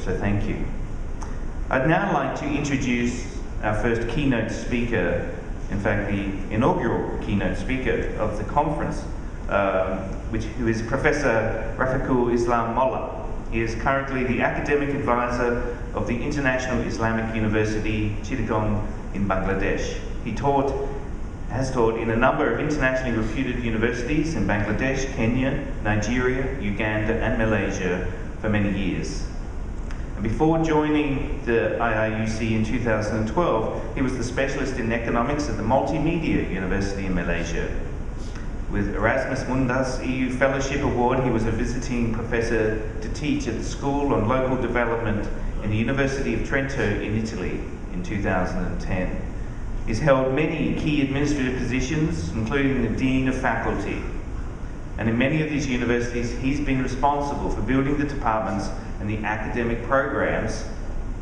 so thank you. I'd now like to introduce our first keynote speaker, in fact the inaugural keynote speaker of the conference, who is Professor Rafiqul Islam Molla. He is currently the academic advisor of the International Islamic University, Chittagong in Bangladesh. He has taught in a number of internationally reputed universities in Bangladesh, Kenya, Nigeria, Uganda and Malaysia for many years. And before joining the IIUC in 2012, he was the specialist in economics at the Multimedia University in Malaysia. With Erasmus Mundus EU Fellowship Award, he was a visiting professor to teach at the School on Local Development in the University of Trento in Italy in 2010. He's held many key administrative positions, including the Dean of Faculty. And in many of these universities, he's been responsible for building the departments and the academic programs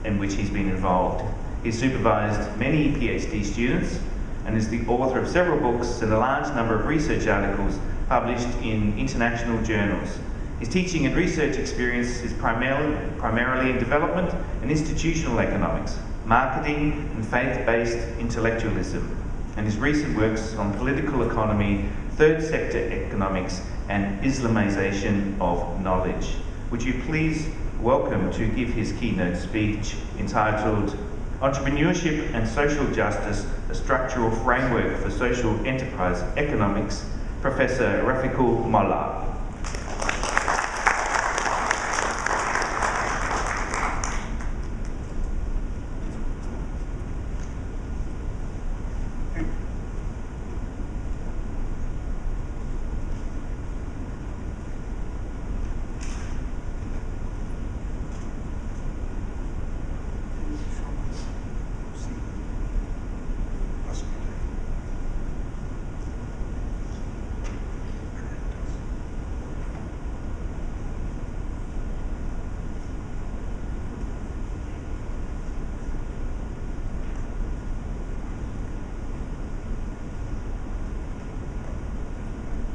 in which he's been involved. He's supervised many PhD students and is the author of several books and a large number of research articles published in international journals. His teaching and research experience is primarily in development and institutional economics, marketing and faith-based intellectualism, and his recent works on political economy, third sector economics, and Islamization of knowledge. Would you please welcome to give his keynote speech entitled Entrepreneurship and Social Justice, a Structural Framework for Social Enterprise Economics, Professor Rafiqul Molla.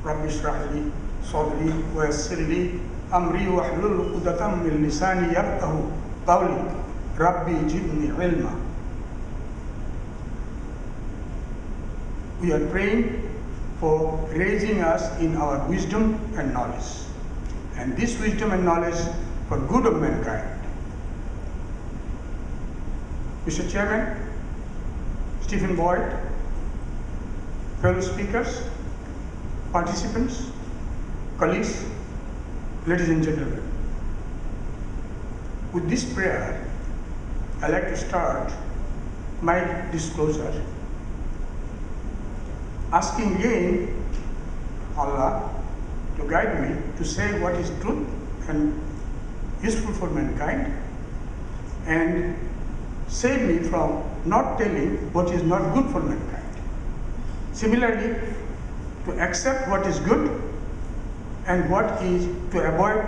رب اشرح لي صدري ويسر لي أمري واحلل عقدة من لساني يفقهوا قولي ربي زدني علما. We are praying for raising us in our wisdom and knowledge, and this wisdom and knowledge for good of mankind. Mr. Chairman, Stephen Boyd, fellow speakers, participants, colleagues, ladies and gentlemen. With this prayer, I'd like to start my disclosure, asking again Allah to guide me to say what is truth and useful for mankind, and save me from not telling what is not good for mankind. Similarly, to accept what is good and what is to avoid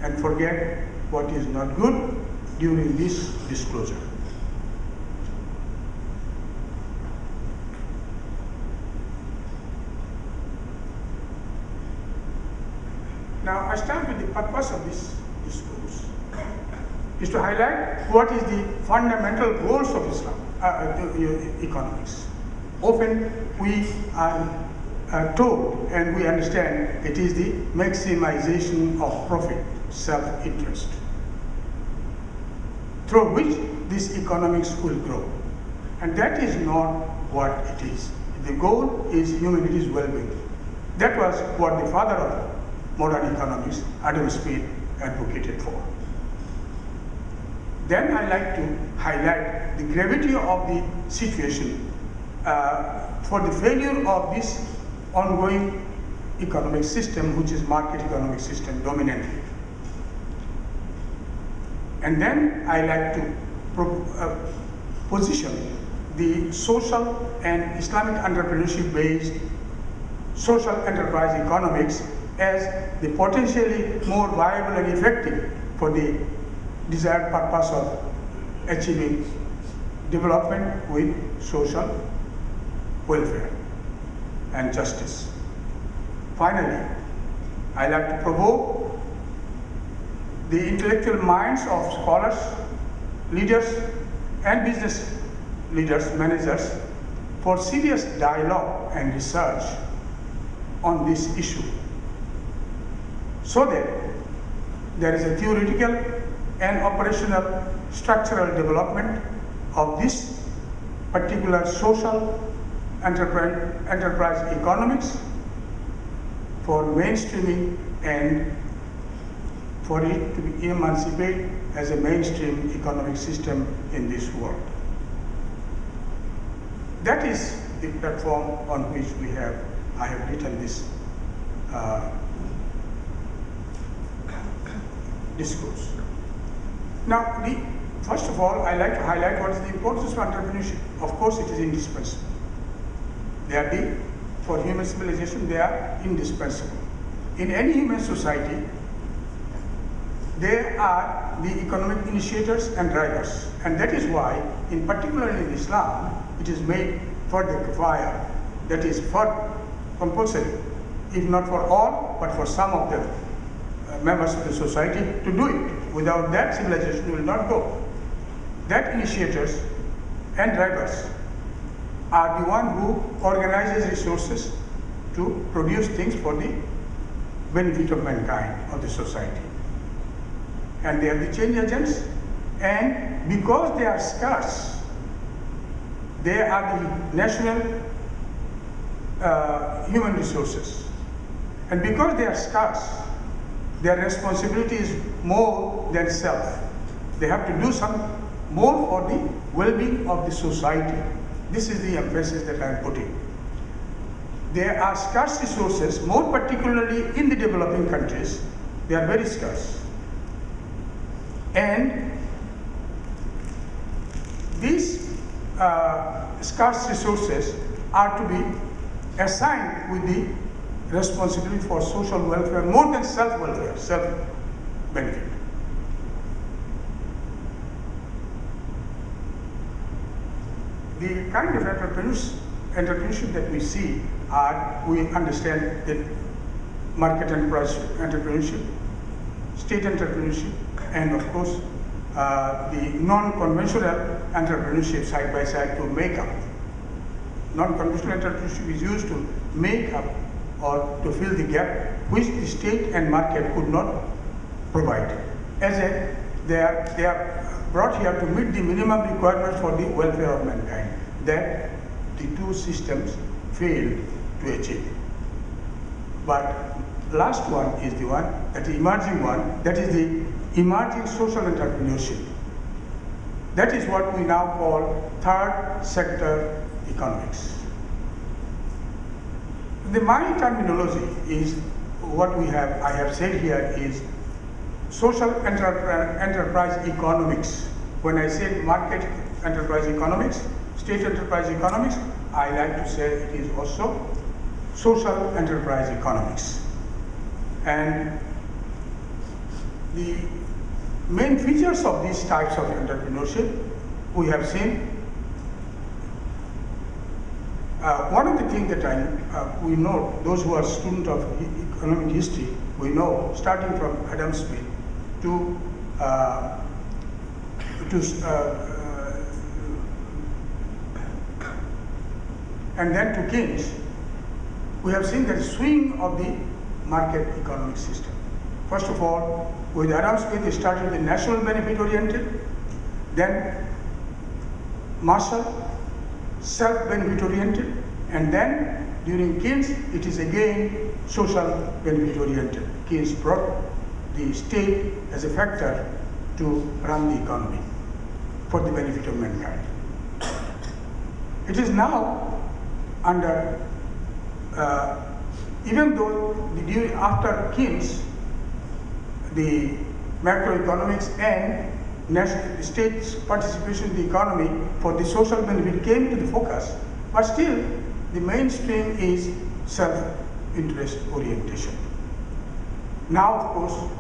and forget what is not good during this disclosure. Now I start with the purpose of this discourse is to highlight what is the fundamental goals of Islam economics. Often we are told and we understand it is the maximization of profit, self-interest, through which this economics will grow. And that is not what it is. The goal is humanity's well-being. That was what the father of modern economics, Adam Smith, advocated for. Then I like to highlight the gravity of the situation for the failure of this ongoing economic system, which is market economic system dominantly. And then I like to position the social and Islamic entrepreneurship based social enterprise economics as the potentially more viable and effective for the desired purpose of achieving development with social welfare and justice. Finally, I like to provoke the intellectual minds of scholars, leaders, and business leaders, managers, for serious dialogue and research on this issue, so that there is a theoretical and operational structural development of this particular social enterprise economics for mainstreaming and for it to be emancipated as a mainstream economic system in this world. That is the platform on which I have written this discourse. Now, first of all, I like to highlight what is the importance of entrepreneurship. Of course, it is indispensable. For human civilization, they are indispensable. In any human society, they are the economic initiators and drivers. And that is why, in particular in Islam, it is made fard kifaya, that is for compulsory, if not for all, but for some of the members of the society to do it. Without that, civilization will not go. That initiators and drivers are the one who organizes resources to produce things for the benefit of mankind, of the society. And they are the change agents, and because they are scarce, they are the national human resources. And because they are scarce, their responsibility is more than self. They have to do some more for the well-being of the society. This is the emphasis that I am putting. There are scarce resources, more particularly in the developing countries. They are very scarce. And these scarce resources are to be assigned with the responsibility for social welfare more than self-welfare, self-benefit. The kind of entrepreneurship that we see we understand that market enterprise entrepreneurship, state entrepreneurship, and of course the non-conventional entrepreneurship side by side to make up. Non-conventional entrepreneurship is used to make up or to fill the gap which the state and market could not provide. They are brought here to meet the minimum requirements for the welfare of mankind that the two systems failed to achieve. But last one is the one, that emerging one, that is the emerging social entrepreneurship. That is what we now call third sector economics. My terminology is what I have said here is social enterprise economics. When I say market enterprise economics, state enterprise economics, I like to say it is also social enterprise economics. And the main features of these types of entrepreneurship we have seen. One of the things that we know, those who are students of economic history, we know, starting from Adam Smith and then to Keynes, we have seen the swing of the market economic system. First of all, with Adam Smith, he started the national benefit oriented, then Marshall, self-benefit oriented, and then during Keynes, it is again social benefit oriented. Keynes brought the state as a factor to run the economy for the benefit of mankind. It is now under, even though after Keynes, the macroeconomics and national states' participation in the economy for the social benefit came to the focus, but still the mainstream is self-interest orientation. Now, of course,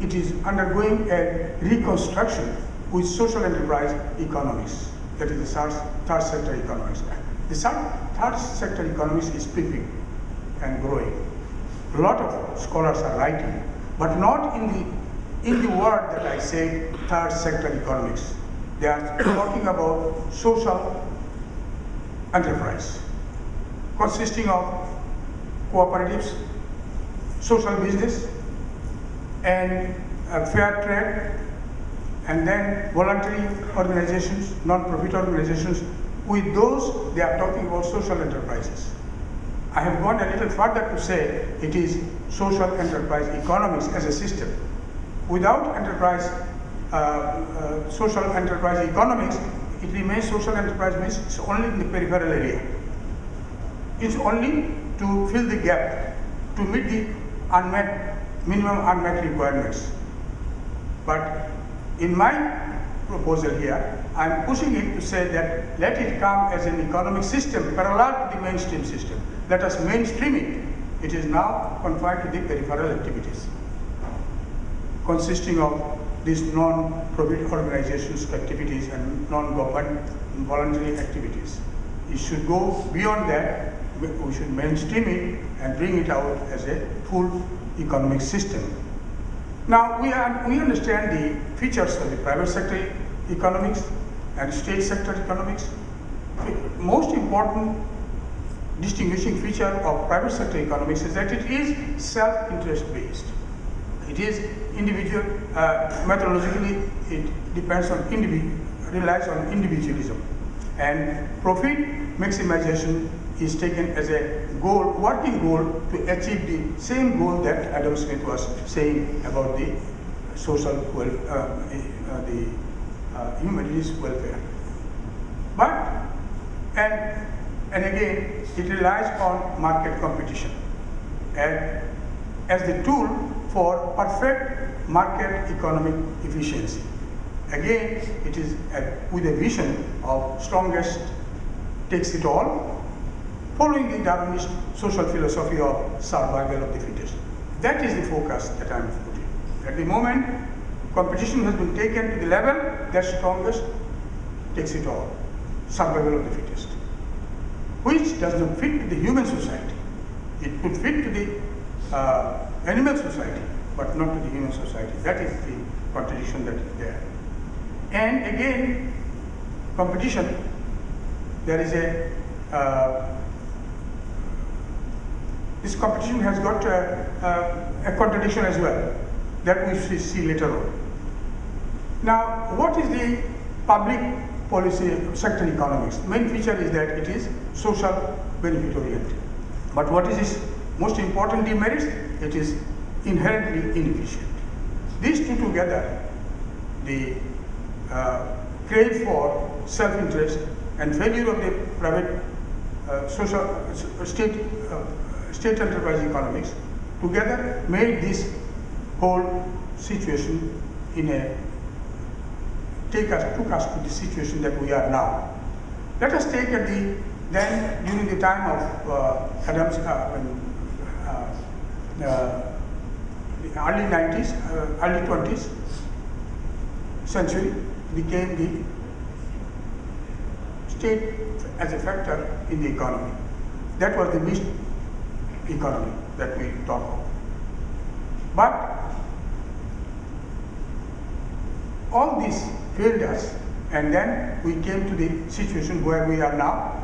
it is undergoing a reconstruction with social enterprise economics, that is the third sector economics. The third sector economics is peeping and growing. A lot of scholars are writing but not in the word that I say third sector economics. They are talking about social enterprise, consisting of cooperatives, social business, and fair trade, and then voluntary organizations, non-profit organizations. With those, they are talking about social enterprises. I have gone a little further to say it is social enterprise economics as a system. Without enterprise, social enterprise economics, it remains social enterprise means it's only in the peripheral area. It's only to fill the gap, to meet the minimum unmet requirements. But in my proposal here, I am pushing it to say that let it come as an economic system parallel to the mainstream system. Let us mainstream it. It is now confined to the peripheral activities, consisting of these non-profit organizations activities and non-government voluntary activities. It should go beyond that. We should mainstream it and bring it out as a full economic system. Now we understand the features of the private sector economics and state sector economics. The most important distinguishing feature of private sector economics is that it is self-interest based. It is individual, methodologically it depends on relies on individualism, and profit maximization is taken as a goal, working goal to achieve the same goal that Adam Smith was saying about the social the humanities welfare. But and again, it relies on market competition and as the tool for perfect market economic efficiency. Again, it is with a vision of strongest takes it all, following the Darwinist social philosophy of survival of the fittest. That is the focus that I am putting. At the moment, competition has been taken to the level that strongest takes it all, survival of the fittest, which does not fit to the human society. It could fit to the animal society, but not to the human society. That is the contradiction that is there. And again, competition, there is this competition has got a contradiction as well, that we should see later on. Now, what is the public policy sector economics? The main feature is that it is social benefit oriented. But what is its most important demerits? It is inherently inefficient. These two together, the crave for self-interest and failure of the private state enterprise economics together made this whole situation took us to the situation that we are now. Let us take then during the time of Adams, the early 90s, early 20s century became the state as a factor in the economy. That was the mixed economy that we talk of. But all this failed us, and then we came to the situation where we are now.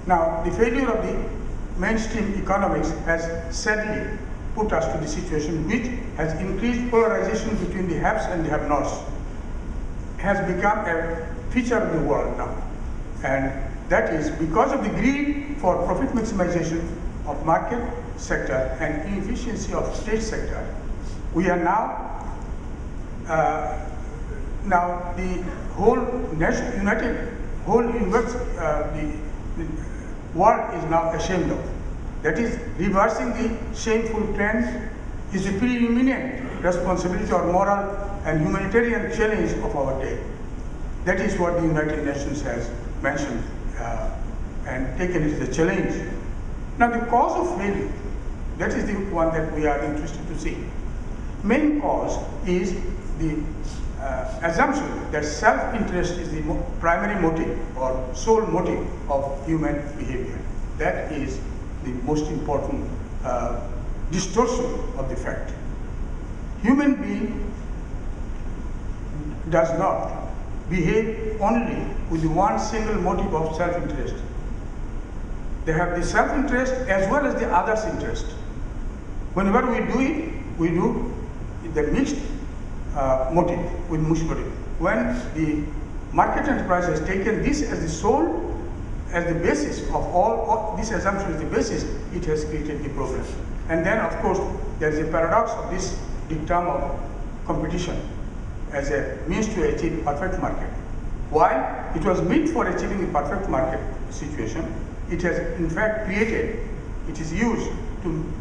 Now, the failure of the mainstream economics has sadly put us to the situation which has increased polarization between the haves and the have-nots. Has become a feature of the world now. And that is because of the greed for profit maximization of market sector and inefficiency of state sector, we are now, the whole the world is now ashamed of. That is, reversing the shameful trend is the preeminent responsibility or moral and humanitarian challenge of our day. That is what the United Nations has mentioned and taken it as a challenge. Now the cause of failure, that is the one that we are interested to see. Main cause is the assumption that self-interest is the primary motive or sole motive of human behavior. That is the most important distortion of the fact. Human being does not behave only with the one single motive of self-interest. They have the self-interest as well as the other's interest. Whenever we do it, we do the mixed motive, with mixed motive. When the market enterprise has taken this as the sole, as the basis of all this assumption is the basis, it has created the problem. And then, of course, there is a paradox of this dictum of competition as a means to achieve perfect market. While it was meant for achieving the perfect market situation, it has in fact created, it is used to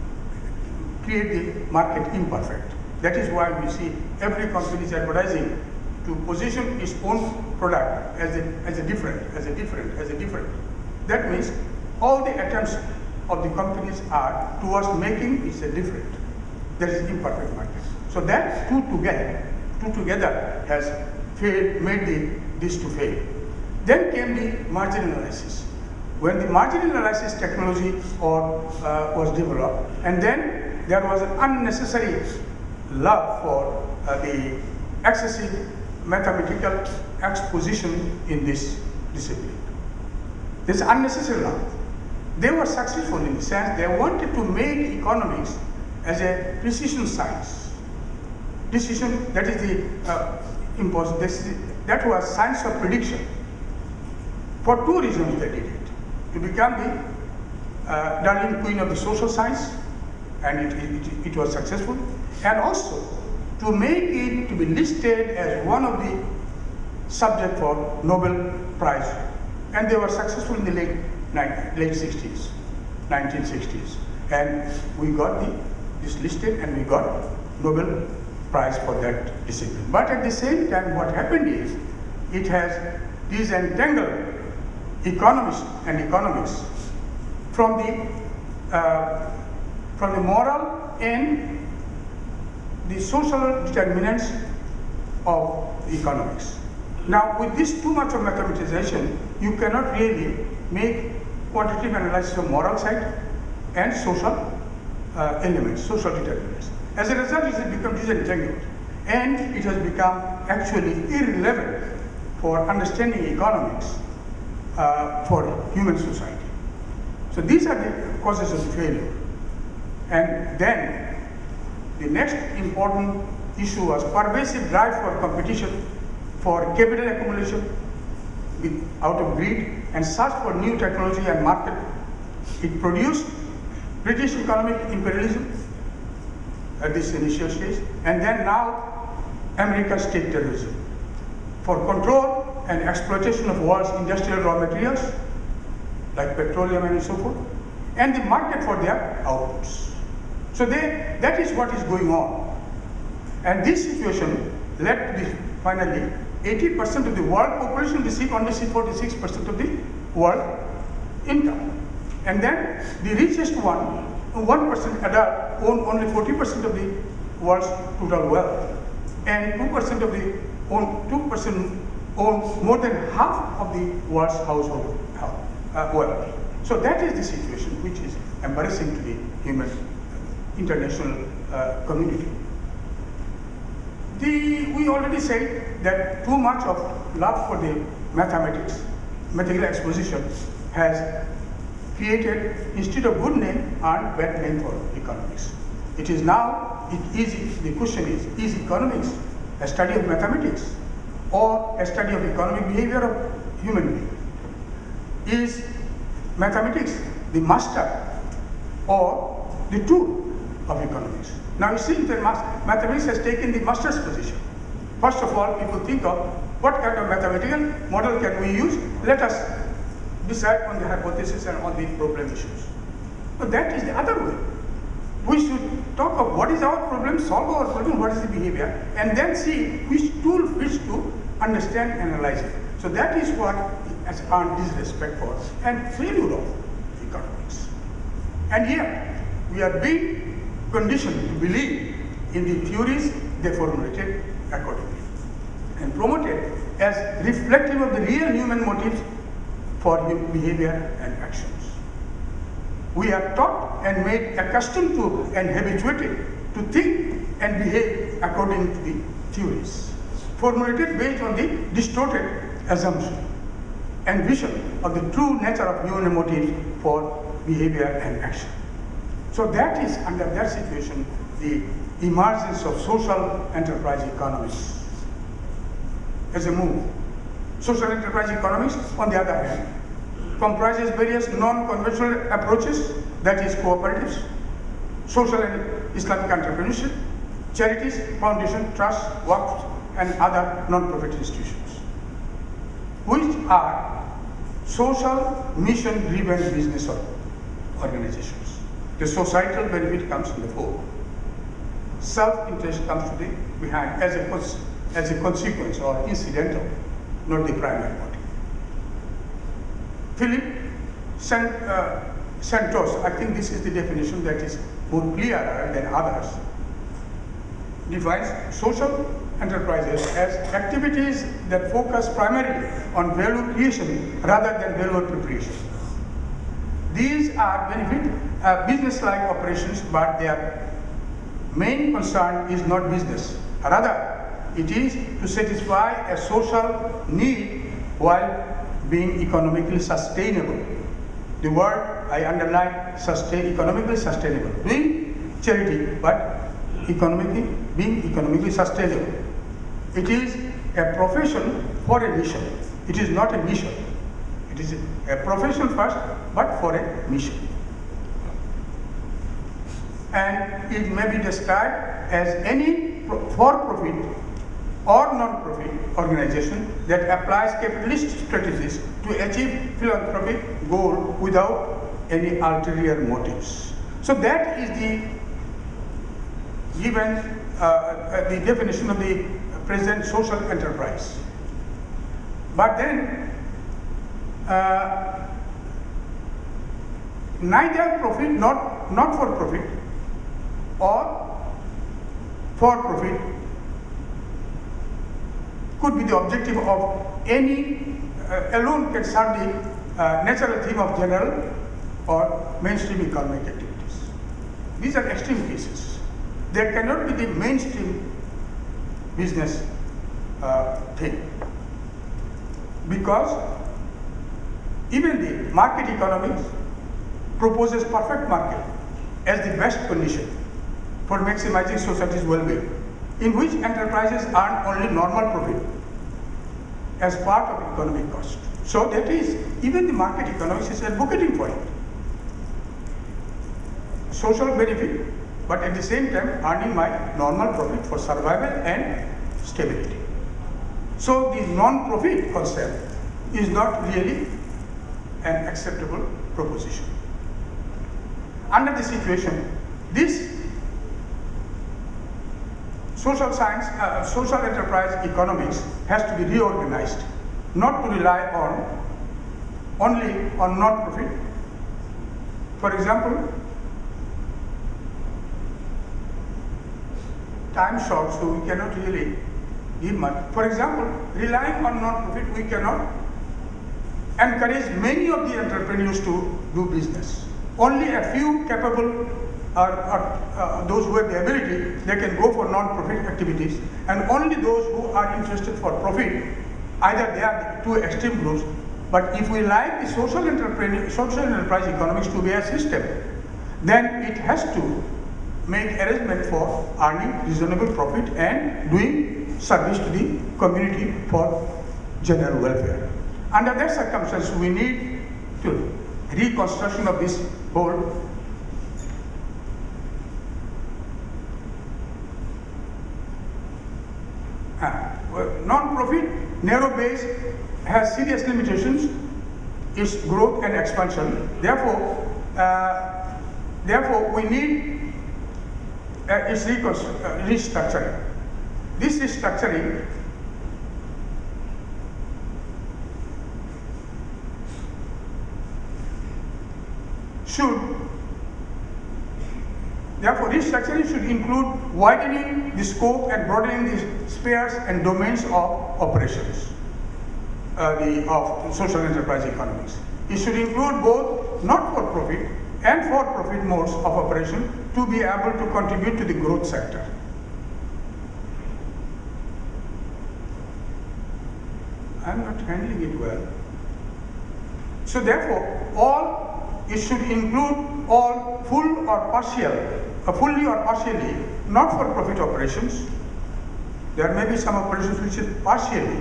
create the market imperfect. That is why we see every company is advertising to position its own product as a different. That means all the attempts of the companies are towards making it a different. That is imperfect market. So that two together has failed, made this to fail. Then came the margin analysis. When the margin analysis technology was developed, and then there was an unnecessary love for the excessive mathematical exposition in this discipline. This unnecessary love. They were successful in the sense they wanted to make economics as a precision science. Decision, that is the that was science of prediction. For two reasons they did it. To become the darling queen of the social science, and it was successful, and also to make it to be listed as one of the subject for Nobel Prize. And they were successful in the late 60s, 1960s. And we got this listed, and we got Nobel Prize for that discipline. But at the same time, what happened is, it has disentangled economists and economics from the moral and the social determinants of economics. Now, with this too much of mathematization, you cannot really make quantitative analysis of moral side and social elements, social determinants. As a result, it has become disentangled, and it has become actually irrelevant for understanding economics for human society. So these are the causes of failure. And then the next important issue was pervasive drive for competition, for capital accumulation out of greed, and search for new technology and market. It produced British economic imperialism at this initial stage, and then now American state terrorism for control and exploitation of world's industrial raw materials like petroleum and so forth, and the market for their outputs. So that is what is going on. And this situation led to finally 80% of the world population receive only 46% of the world income. And then the richest 1% adult own only 40% of the world's total wealth. And 2% of the 2% own more than half of the world's household wealth. So that is the situation which is embarrassing to the human international community. We already said that too much of love for the mathematics, mathematical exposition, has created, instead of good name, earned bad name for economics. It is now easy. The question is economics a study of mathematics or a study of economic behavior of human being? Is mathematics the master or the tool of economics? Now you see that mathematics has taken the master's position. First of all, people think of what kind of mathematical model can we use? Let us decide on the hypothesis and on the problem issues. So that is the other way. We should talk of what is our problem, solve our problem, what is the behavior, and then see which tool fits to understand and analyze it. So that is what has earned disrespect for and failure of economics. And yet, we are being conditioned to believe in the theories they formulated accordingly. and promoted as reflective of the real human motives for behavior and actions. We are taught and made accustomed to and habituated to think and behave according to the theories, formulated based on the distorted assumption and vision of the true nature of human motives for behavior and action. So that is, under that situation, the emergence of social enterprise economics as a move. Social enterprise economics, on the other hand, comprises various non-conventional approaches, that is cooperatives, social and Islamic entrepreneurship, charities, foundation, trusts, works, and other non-profit institutions, which are social mission-driven business organizations. The societal benefit comes in the fore. Self-interest comes to the behind as a consequence or incidental, not the primary motive. Philip Santos, I think this is the definition that is more clearer than others, defines social enterprises as activities that focus primarily on value creation rather than value appropriation. These are business-like operations, but their main concern is not business. Rather, it is to satisfy a social need while being economically sustainable. The word I underline, economically sustainable. Doing charity, but being economically sustainable. It is a profession for a mission. It is not a mission. It is a profession first, but for a mission. And it may be described as any for-profit or non-profit organization that applies capitalist strategies to achieve philanthropic goal without any ulterior motives. So that is the given the definition of the present social enterprise. But then neither profit, not for profit or for profit could be the objective of any alone can serve the natural theme of general or mainstream economic activities. These are extreme cases. There cannot be the mainstream business thing, because even the market economics proposes perfect market as the best condition for maximizing society's well-being, in which enterprises earn only normal profit as part of economic cost. So that is, even the market economics is advocating for it. Social benefit, but at the same time earning my normal profit for survival and stability. So the non-profit concept is not really an acceptable proposition. Under this situation, this social enterprise economics has to be reorganized, not to rely only on non-profit. For example, time short, so we cannot really give much. For example, relying on non-profit, we cannot encourage many of the entrepreneurs to do business. Only a few capable or those who have the ability, they can go for non-profit activities, and only those who are interested for profit, either they are the two extreme groups. But if we like the social enterprise economics to be a system, then it has to make arrangement for earning reasonable profit and doing service to the community for general welfare. Under that circumstance, we need to reconstruction of this whole non-profit, narrow base, has serious limitations, its growth and expansion. Therefore, we need its restructuring. This restructuring Therefore, restructuring should include widening the scope and broadening the spheres and domains of operations of social enterprise economics. It should include both not-for-profit and for-profit modes of operation to be able to contribute to the growth sector. I am not handling it well. So therefore, it should include all fully or partially not-for-profit operations. There may be some operations which is partially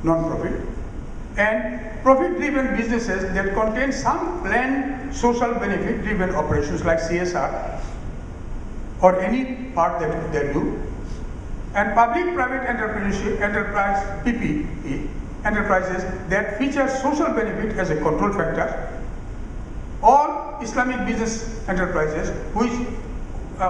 non-profit, and profit-driven businesses that contain some planned social benefit-driven operations like CSR or any part that they do, and public-private enterprise PPE enterprises that feature social benefit as a control factor. All Islamic business enterprises which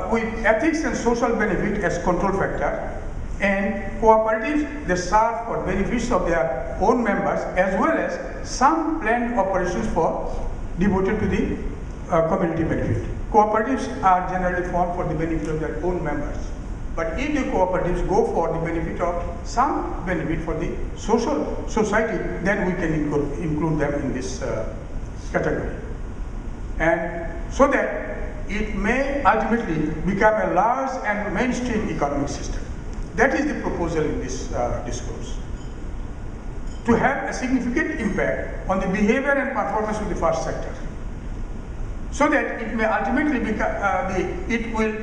with ethics and social benefit as control factor, and cooperatives that serve for benefits of their own members as well as some planned operations devoted to the community benefit. Cooperatives are generally formed for the benefit of their own members. But if the cooperatives go for the benefit of some benefit for the society, then we can include them in this category. And so that it may ultimately become a large and mainstream economic system. That is the proposal in this discourse. To have a significant impact on the behavior and performance of the first sector, so that it may ultimately it will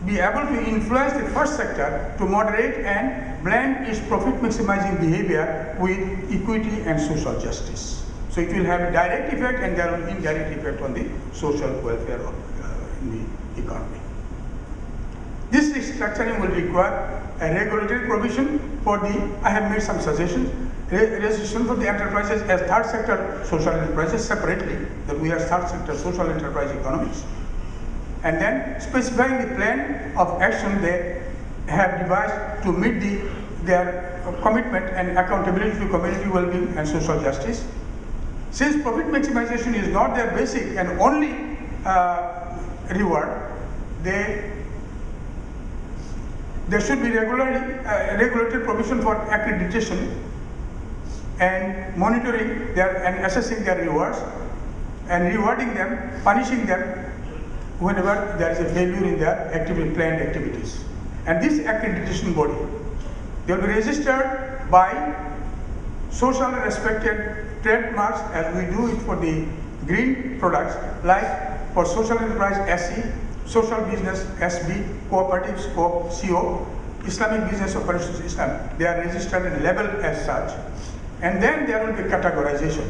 be able to influence the first sector to moderate and blend its profit maximizing behavior with equity and social justice. So it will have a direct effect and there will be indirect effect on the social welfare in the economy. This restructuring will require a regulatory provision for I have made some suggestions, registration for the enterprises as third sector social enterprises separately, that we are third sector social enterprise economics, and then specifying the plan of action they have devised to meet their commitment and accountability to community well-being and social justice. Since profit maximization is not their basic and only reward, there should be regulatory provision for accreditation and monitoring and assessing their rewards and rewarding them, punishing them whenever there is a failure in their planned activities. And this accreditation body, they will be registered by socially respected trademarks as we do it for the green products, like for social enterprise SE, social business SB, cooperatives CO, Islamic business operations Islam. They are registered and labeled as such. And then there will be categorization.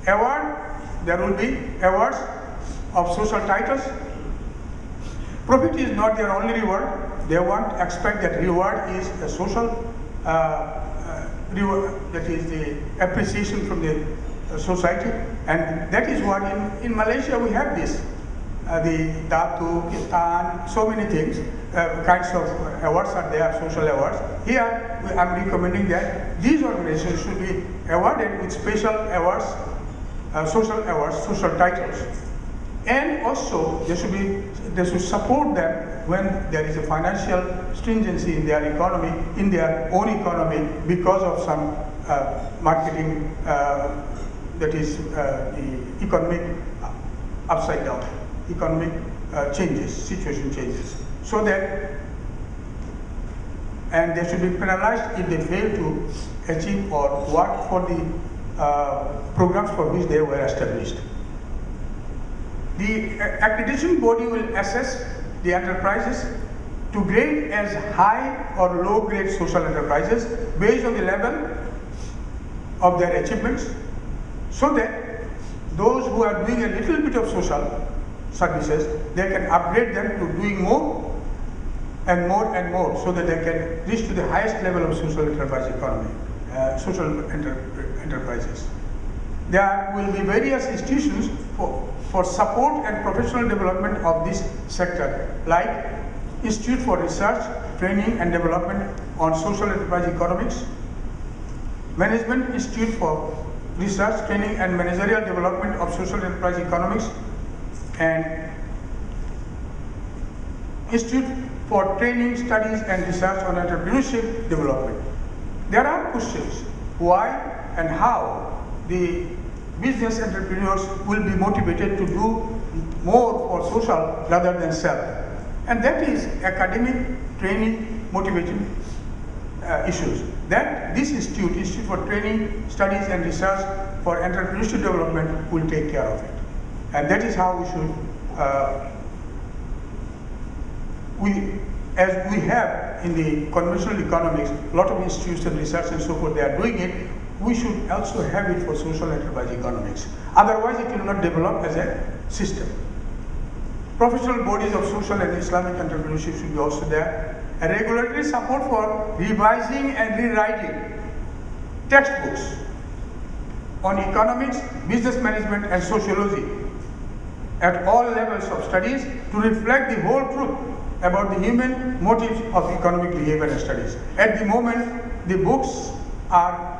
There will be awards of social titles. Profit is not their only reward. They expect that reward is a social reward, that is the appreciation from the society, and that is what in Malaysia we have this. The Datu, Kistan, so many things, kinds of awards are there, social awards. Here, I am recommending that these organizations should be awarded with special awards, social titles. And also, they should support them when there is a financial stringency in their economy, in their own economy, because of some marketing, that is the economic upside down. Economic situation changes, so that, and they should be penalized if they fail to achieve or work for the programs for which they were established. The accreditation body will assess the enterprises to grade as high or low grade social enterprises based on the level of their achievements, so that those who are doing a little bit of social services, they can upgrade them to doing more and more and more, so that they can reach to the highest level of social enterprise economy, enterprises. There will be various institutions for support and professional development of this sector, like Institute for Research, Training and Development on Social Enterprise Economics, Management Institute for Research, Training and Managerial Development of Social Enterprise Economics, and Institute for Training, Studies and Research on Entrepreneurship Development. There are questions why and how the business entrepreneurs will be motivated to do more for social rather than self. And that is academic training motivating issues. That this Institute for Training, Studies and Research for Entrepreneurship Development will take care of it. And that is how we should, as we have in the conventional economics, a lot of institutes and research and so forth, they are doing it, we should also have it for social enterprise economics. Otherwise, it will not develop as a system. Professional bodies of social and Islamic entrepreneurship should be also there. A regulatory support for revising and rewriting textbooks on economics, business management and sociology at all levels of studies to reflect the whole truth about the human motives of economic behavior and studies. At the moment, the books are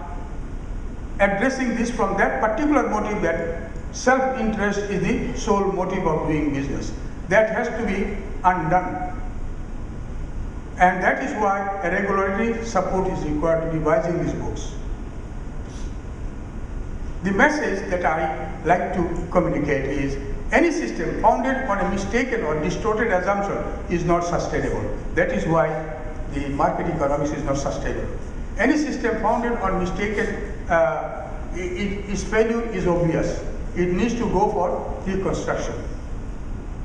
addressing this from that particular motive, that self-interest is the sole motive of doing business. That has to be undone. And that is why a regulatory support is required to revising these books. The message that I like to communicate is, any system founded on a mistaken or distorted assumption is not sustainable. That is why the market economics is not sustainable. Any system founded on mistaken, its failure is obvious. It needs to go for reconstruction.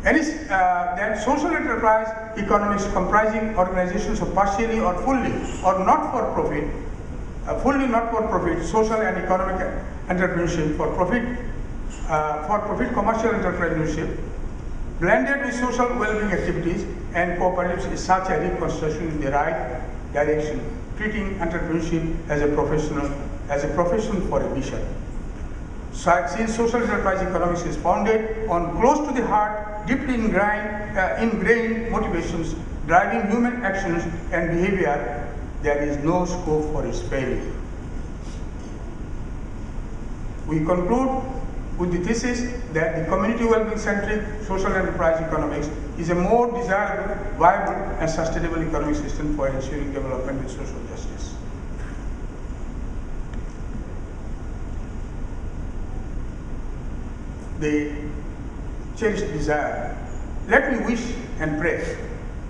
Then social enterprise economics comprising organizations of partially or fully or not for profit, fully not for profit, social and economic entrepreneurship, for profit commercial entrepreneurship, blended with social well-being activities and cooperatives is such a reconstruction in the right direction, treating entrepreneurship as a profession for a mission. So, since social enterprise economics is founded on close to the heart, deeply ingrained motivations driving human actions and behavior, there is no scope for its failure. We conclude with the thesis that the community well-being centric social enterprise economics is a more desirable, viable and sustainable economic system for ensuring development with social justice. The cherished desire. Let me wish and pray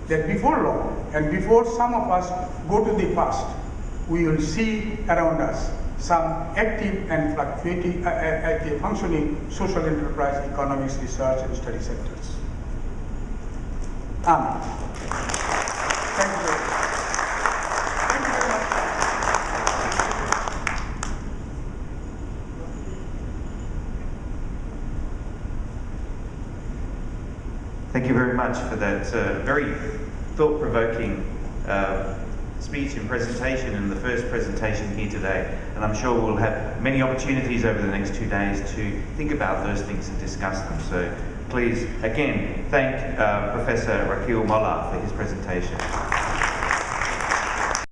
that before long and before some of us go to the past, we will see around us some active and fluctuating, functioning social enterprise economics, research and study sectors. Amen. Thank you very much. Thank you very much for that very thought-provoking speech and presentation, and the first presentation here today. And I'm sure we'll have many opportunities over the next 2 days to think about those things and discuss them. So please, again, thank Professor Rafiqul Molla for his presentation.